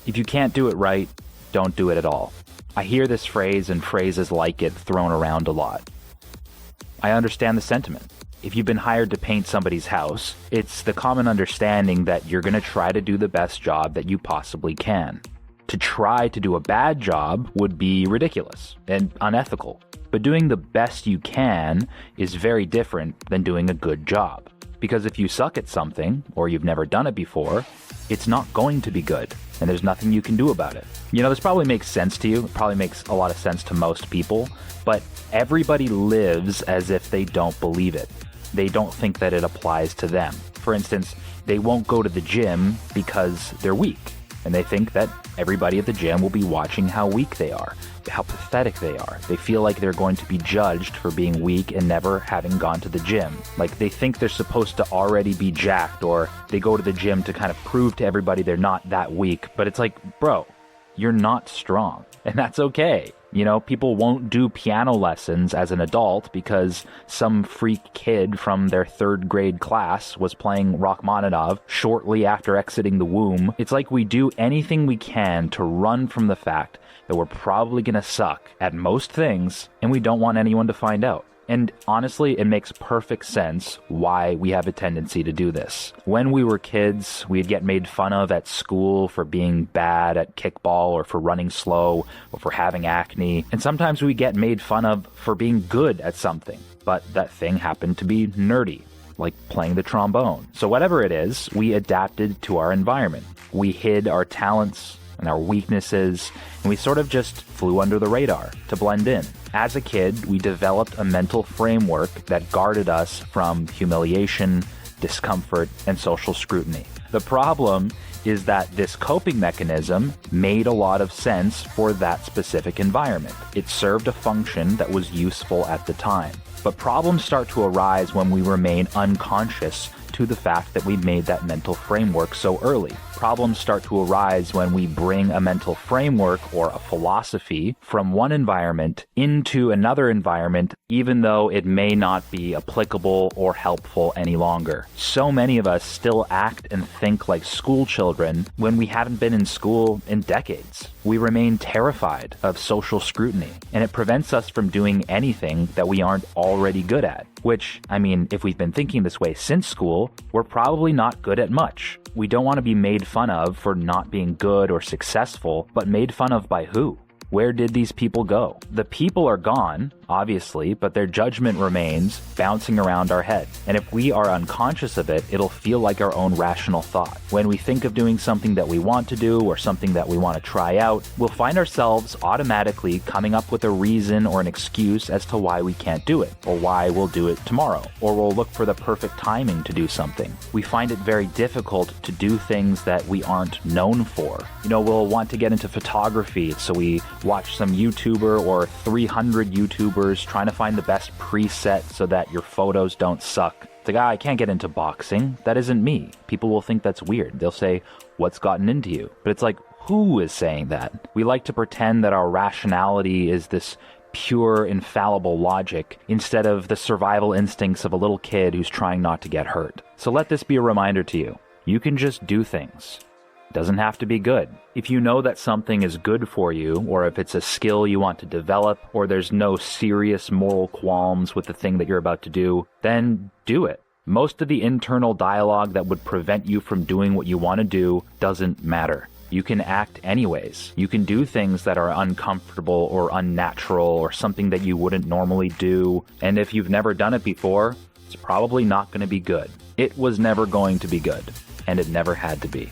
If you can't do it right, don't do it at all. I hear this phrase and phrases like it thrown around a lot. I understand the sentiment. If you've been hired to paint somebody's house, it's the common understanding that you're going to try to do the best job that you possibly can. To try to do a bad job would be ridiculous and unethical. But doing the best you can is very different than doing a good job. Because if you suck at something, or you've never done it before, it's not going to be good, and there's nothing you can do about it. You know, this probably makes sense to you. It probably makes a lot of sense to most people, but everybody lives as if they don't believe it. They don't think that it applies to them. For instance, they won't go to the gym because they're weak, and they think that everybody at the gym will be watching how weak they are, how pathetic they are. They feel like they're going to be judged for being weak and never having gone to the gym. Like they think they're supposed to already be jacked, or they go to the gym to kind of prove to everybody they're not that weak. But it's like, bro, you're not strong, and that's okay. You know, people won't do piano lessons as an adult because some freak kid from their third grade class was playing Rachmaninoff shortly after exiting the womb. It's like we do anything we can to run from the fact that we're probably going to suck at most things, and we don't want anyone to find out. And honestly, it makes perfect sense why we have a tendency to do this. When we were kids, we'd get made fun of at school for being bad at kickball, or for running slow, or for having acne. And sometimes we get made fun of for being good at something, but that thing happened to be nerdy, like playing the trombone. So whatever it is, we adapted to our environment. We hid our talents and our weaknesses, and we sort of just flew under the radar to blend in. As a kid, we developed a mental framework that guarded us from humiliation, discomfort, and social scrutiny. The problem is that this coping mechanism made a lot of sense for that specific environment. It served a function that was useful at the time. But problems start to arise when we remain unconscious to the fact that we made that mental framework so early. Problems start to arise when we bring a mental framework or a philosophy from one environment into another environment, even though it may not be applicable or helpful any longer. So many of us still act and think like school children when we haven't been in school in decades. We remain terrified of social scrutiny, and it prevents us from doing anything that we aren't already good at. Which, I mean, if we've been thinking this way since school, we're probably not good at much. We don't want to be made fun of for not being good or successful, but made fun of by who? Where did these people go? The people are gone, obviously, but their judgment remains bouncing around our head. And if we are unconscious of it, it'll feel like our own rational thought. When we think of doing something that we want to do or something that we want to try out, we'll find ourselves automatically coming up with a reason or an excuse as to why we can't do it, or why we'll do it tomorrow, or we'll look for the perfect timing to do something. We find it very difficult to do things that we aren't known for. You know, we'll want to get into photography, so we watch some YouTuber or 300 YouTubers trying to find the best preset so that your photos don't suck. It's like, I can't get into boxing. That isn't me. People will think that's weird. They'll say, what's gotten into you? But it's like, who is saying that? We like to pretend that our rationality is this pure, infallible logic instead of the survival instincts of a little kid who's trying not to get hurt. So let this be a reminder to you. You can just do things. Doesn't have to be good. If you know that something is good for you, or if it's a skill you want to develop, or there's no serious moral qualms with the thing that you're about to do, then do it. Most of the internal dialogue that would prevent you from doing what you want to do doesn't matter. You can act anyways. You can do things that are uncomfortable or unnatural or something that you wouldn't normally do. And if you've never done it before, it's probably not going to be good. It was never going to be good, and it never had to be.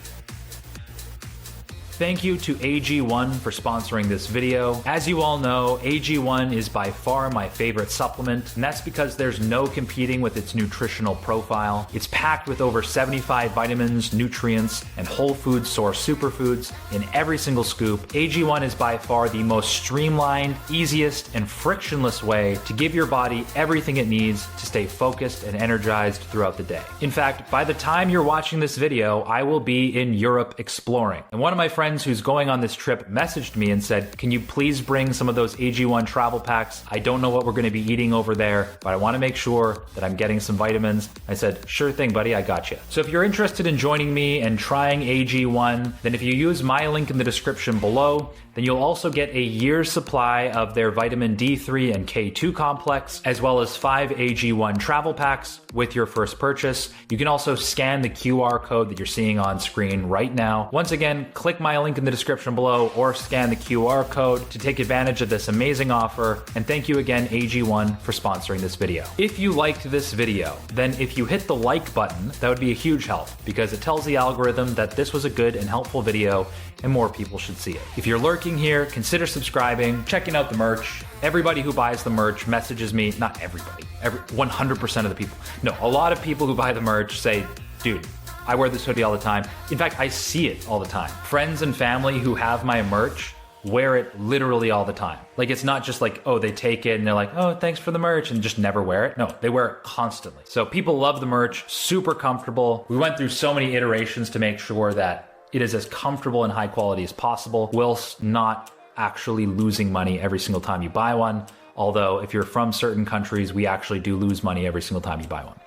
Thank you to AG1 for sponsoring this video. As you all know, AG1 is by far my favorite supplement, and that's because there's no competing with its nutritional profile. It's packed with over 75 vitamins, nutrients, and whole food source superfoods in every single scoop. AG1 is by far the most streamlined, easiest, and frictionless way to give your body everything it needs to stay focused and energized throughout the day. In fact, by the time you're watching this video, I will be in Europe exploring, and one of my friends friends who's going on this trip messaged me and said, can you please bring some of those AG1 travel packs? I don't know what we're going to be eating over there, but I want to make sure that I'm getting some vitamins. I said, sure thing, buddy, I got you. So if you're interested in joining me and trying AG1, then if you use my link in the description below, then you'll also get a year's supply of their vitamin D3 and K2 complex, as well as 5 AG1 travel packs with your first purchase. You can also scan the QR code that you're seeing on screen right now. Once again, click my link in the description below or scan the QR code to take advantage of this amazing offer. And thank you again, AG1, for sponsoring this video. If you liked this video, then if you hit the like button, that would be a huge help because it tells the algorithm that this was a good and helpful video and more people should see it. If you're lurking here, consider subscribing, checking out the merch. Everybody who buys the merch messages me, not everybody, 100% of the people. No, a lot of people who buy the merch say, dude, I wear this hoodie all the time. In fact, I see it all the time. Friends and family who have my merch wear it literally all the time. Like, it's not just like, oh, they take it and they're like, oh, thanks for the merch, and just never wear it. No, they wear it constantly. So people love the merch, super comfortable. We went through so many iterations to make sure that it is as comfortable and high quality as possible, whilst not actually losing money every single time you buy one. Although if you're from certain countries, we actually do lose money every single time you buy one.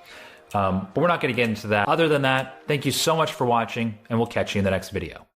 But we're not going to get into that. Other than that, thank you so much for watching, and we'll catch you in the next video.